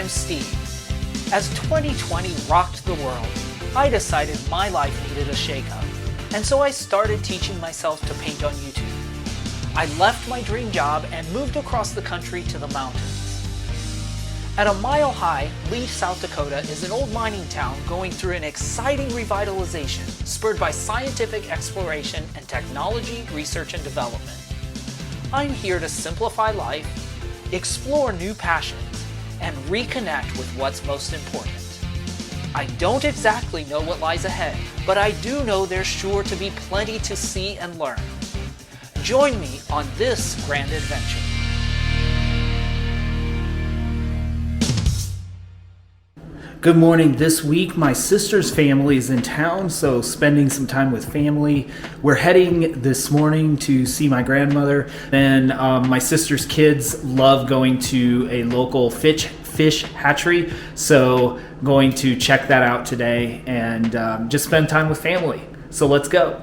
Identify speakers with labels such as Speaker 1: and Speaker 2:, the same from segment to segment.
Speaker 1: I'm Steve. As 2020 rocked the world, I decided my life needed a shakeup, and so I started teaching myself to paint on YouTube. I left my dream job and moved across the country to the mountains. At a mile high, Lee, South Dakota is an old mining town going through an exciting revitalization spurred by scientific exploration and technology, research, and development. I'm here to simplify life, explore new passions, and reconnect with what's most important. I don't exactly know what lies ahead, but I do know there's sure to be plenty to see and learn. Join me on this grand adventure. Good morning. This week, my sister's family is in town, so spending some time with family. We're heading this morning to see my grandmother, and my sister's kids love going to a local fish hatchery, so going to check that out today and just spend time with family. So let's go.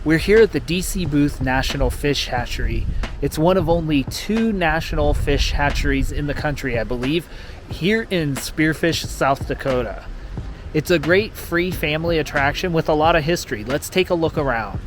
Speaker 1: We're here at the DC Booth National Fish Hatchery. It's one of only 2 national fish hatcheries in the country, I believe, here in Spearfish, South Dakota. It's a great free family attraction with a lot of history. Let's take a look around.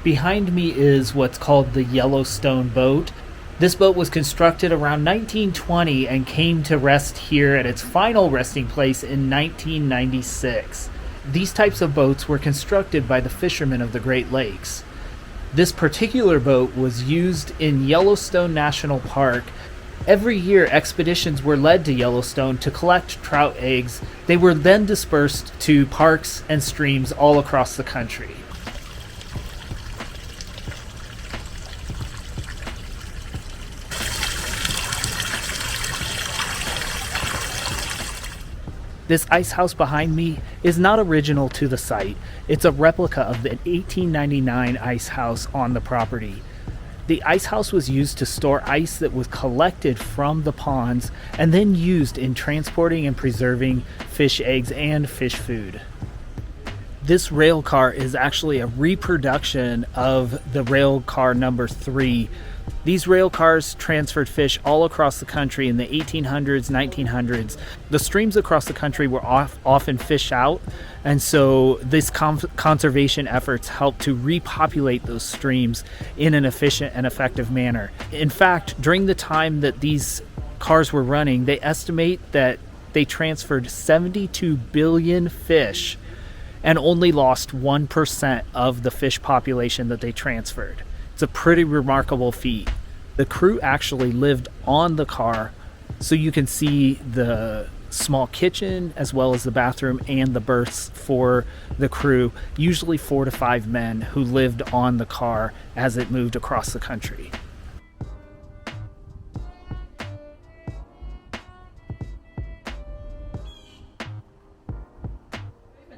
Speaker 1: Behind me is what's called the Yellowstone boat. This boat was constructed around 1920 and came to rest here at its final resting place in 1996. These types of boats were constructed by the fishermen of the Great Lakes. This particular boat was used in Yellowstone National Park. Every year, expeditions were led to Yellowstone to collect trout eggs. They were then dispersed to parks and streams all across the country. This ice house behind me is not original to the site. It's a replica of the 1899 ice house on the property. The ice house was used to store ice that was collected from the ponds and then used in transporting and preserving fish eggs and fish food. This rail car is actually a reproduction of the rail car number 3. These rail cars transferred fish all across the country in the 1800s, 1900s. The streams across the country were often fished out, and so this conservation efforts helped to repopulate those streams in an efficient and effective manner. In fact, during the time that these cars were running, they estimate that they transferred 72 billion fish and only lost 1% of the fish population that they transferred. It's a pretty remarkable feat. The crew actually lived on the car, so you can see the small kitchen as well as the bathroom and the berths for the crew, usually 4 to 5 men who lived on the car as it moved across the country.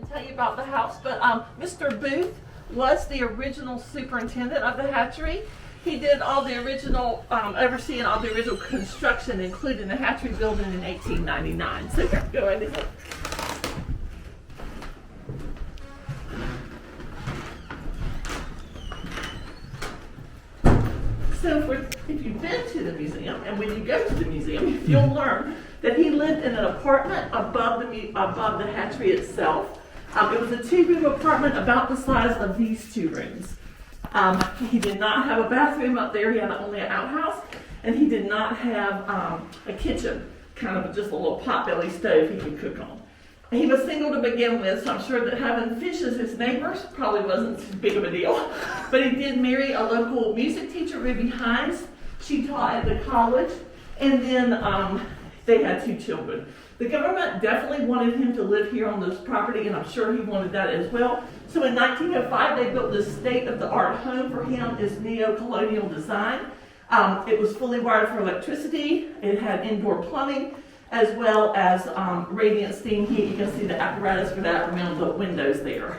Speaker 2: Tell you about the house, but Mr. Booth was the original superintendent of the hatchery. He did all the original, overseeing all the original construction, including the hatchery building in 1899. So here, go right ahead. So if you've been to the museum, and when you go to the museum, you'll learn that he lived in an apartment above the hatchery itself. It was a 2-room apartment about the size of these 2 rooms. He did not have a bathroom up there. He had only an outhouse, and he did not have a kitchen, kind of just a little potbelly stove he could cook on. He was single to begin with, so I'm sure that having fish as his neighbors probably wasn't too big of a deal. But he did marry a local music teacher, Ruby Hines. She taught at the college, and then they had 2 children. The government definitely wanted him to live here on this property, and I'm sure he wanted that as well. So in 1905, they built this state-of-the-art home for him. It's neo-colonial design. It was fully wired for electricity. It had indoor plumbing, as well as radiant steam heat. You can see the apparatus for that around the windows there.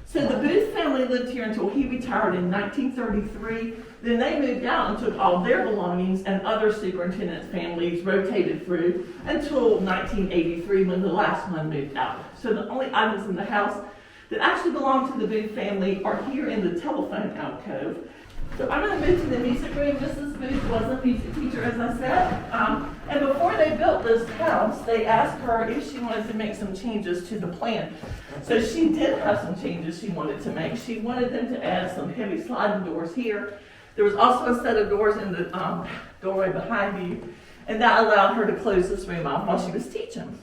Speaker 2: So the Booth family lived here until he retired in 1933. Then they moved out and took all their belongings, and other superintendents' families rotated through until 1983 when the last one moved out. So the only items in the house that actually belong to the Booth family are here in the telephone alcove. So I'm going to move to the music room. Mrs. Booth was a music teacher, as I said. And before they built this house, they asked her if she wanted to make some changes to the plan. So she did have some changes she wanted to make. She wanted them to add some heavy sliding doors here. There was also a set of doors in the doorway behind you, and that allowed her to close this room off while she was teaching.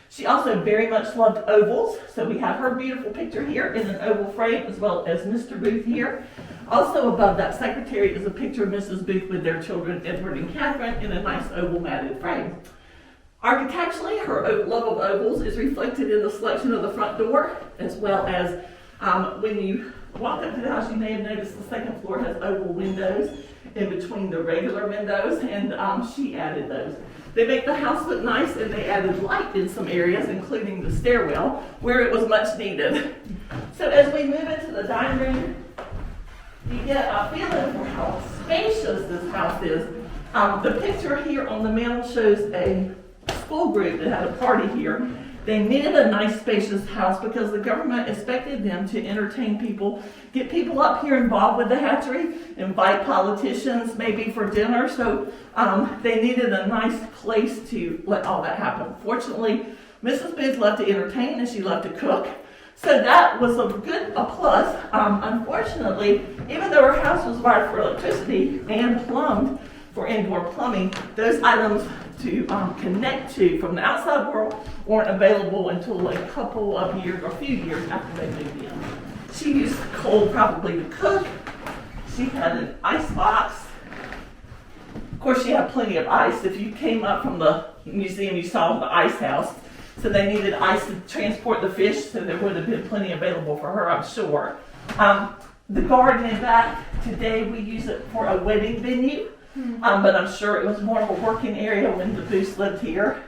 Speaker 2: She also very much loved ovals, so we have her beautiful picture here in an oval frame, as well as Mr. Booth here. Also above that secretary is a picture of Mrs. Booth with their children, Edward and Catherine, in a nice oval matted frame. Architecturally, her love of ovals is reflected in the selection of the front door, as well as when you walk up to the house, you may have noticed the second floor has oval windows in between the regular windows, and she added those. They make the house look nice, and they added light in some areas, including the stairwell, where it was much needed. So as we move into the dining room, you get a feeling for how spacious this house is. The picture here on the mantel shows a school group that had a party here. They needed a nice spacious house because the government expected them to entertain people, get people up here involved with the hatchery, invite politicians maybe for dinner. So they needed a nice place to let all that happen. Fortunately, Mrs. Booth loved to entertain and she loved to cook. So that was a plus. Unfortunately, even though her house was wired for electricity and plumbed for indoor plumbing, those items to connect to from the outside world weren't available until a couple of years or a few years after they moved in. She used coal probably to cook. She had an ice box. Of course, she had plenty of ice. If you came up from the museum, you saw the ice house. So they needed ice to transport the fish, so there would have been plenty available for her, I'm sure. The garden in back, today we use it for a wedding venue, but I'm sure it was more of a working area when the Booths lived here.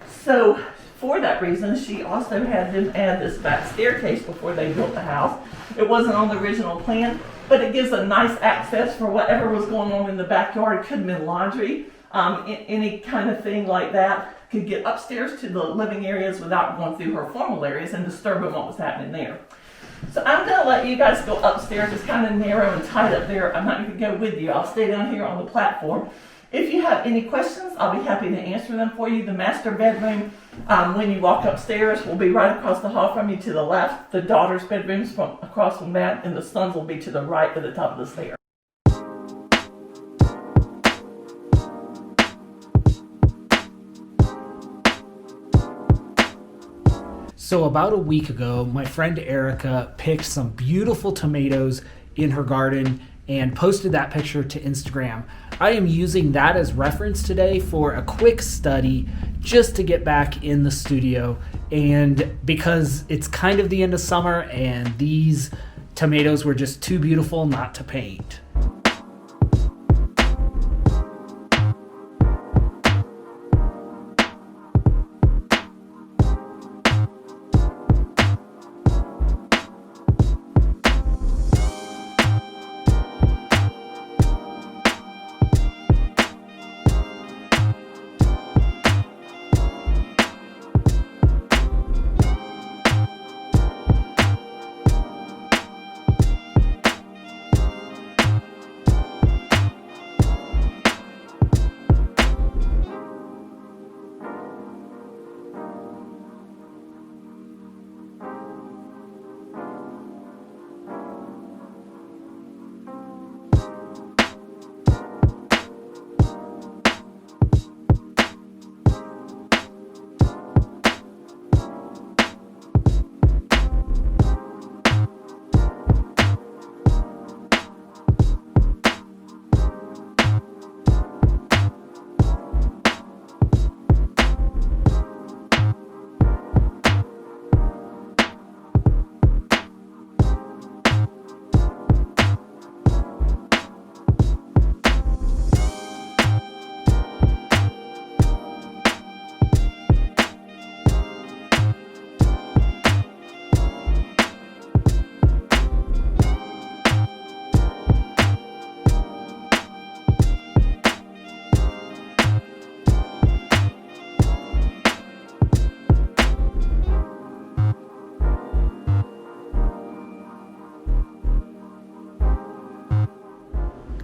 Speaker 2: So for that reason, she also had them add this back staircase before they built the house. It wasn't on the original plan, but it gives a nice access for whatever was going on in the backyard. It could have been laundry, any kind of thing like that. Could get upstairs to the living areas without going through her formal areas and disturbing what was happening there. So I'm going to let you guys go upstairs. It's kind of narrow and tight up there. I'm not going to go with you. I'll stay down here on the platform. If you have any questions, I'll be happy to answer them for you. The master bedroom, when you walk upstairs, will be right across the hall from you to the left. The daughter's bedroom's from across from that, and the son's will be to the right at the top of the stairs.
Speaker 1: So about a week ago, my friend Erica picked some beautiful tomatoes in her garden and posted that picture to Instagram. I am using that as reference today for a quick study just to get back in the studio, and because it's kind of the end of summer and these tomatoes were just too beautiful not to paint.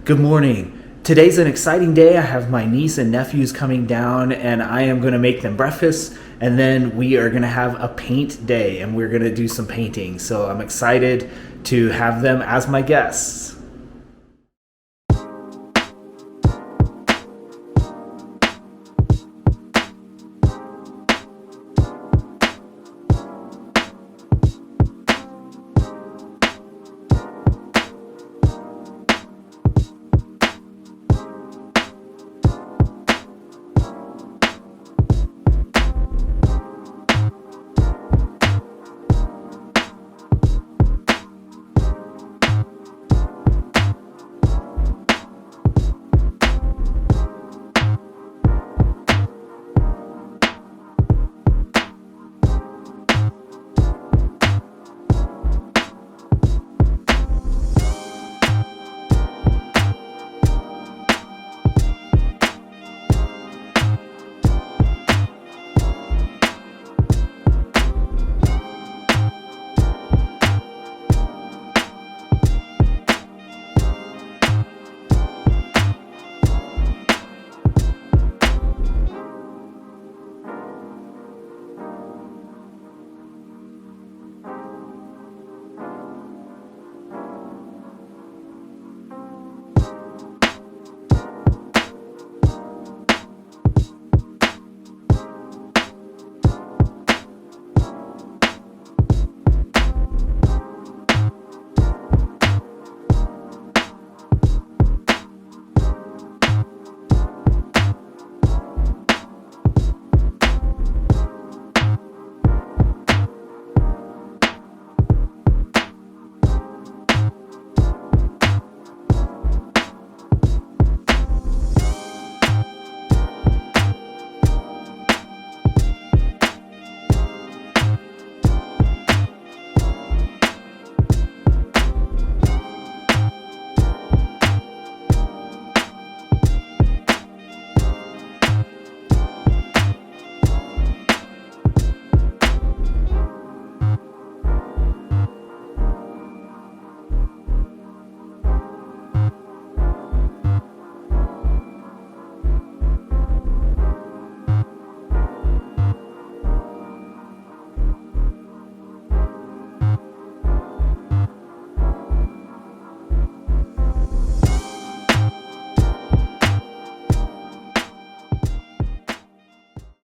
Speaker 1: Good morning. Today's an exciting day. I have my niece and nephews coming down, and I am going to make them breakfast, and then we are going to have a paint day, and we're going to do some painting. So I'm excited to have them as my guests.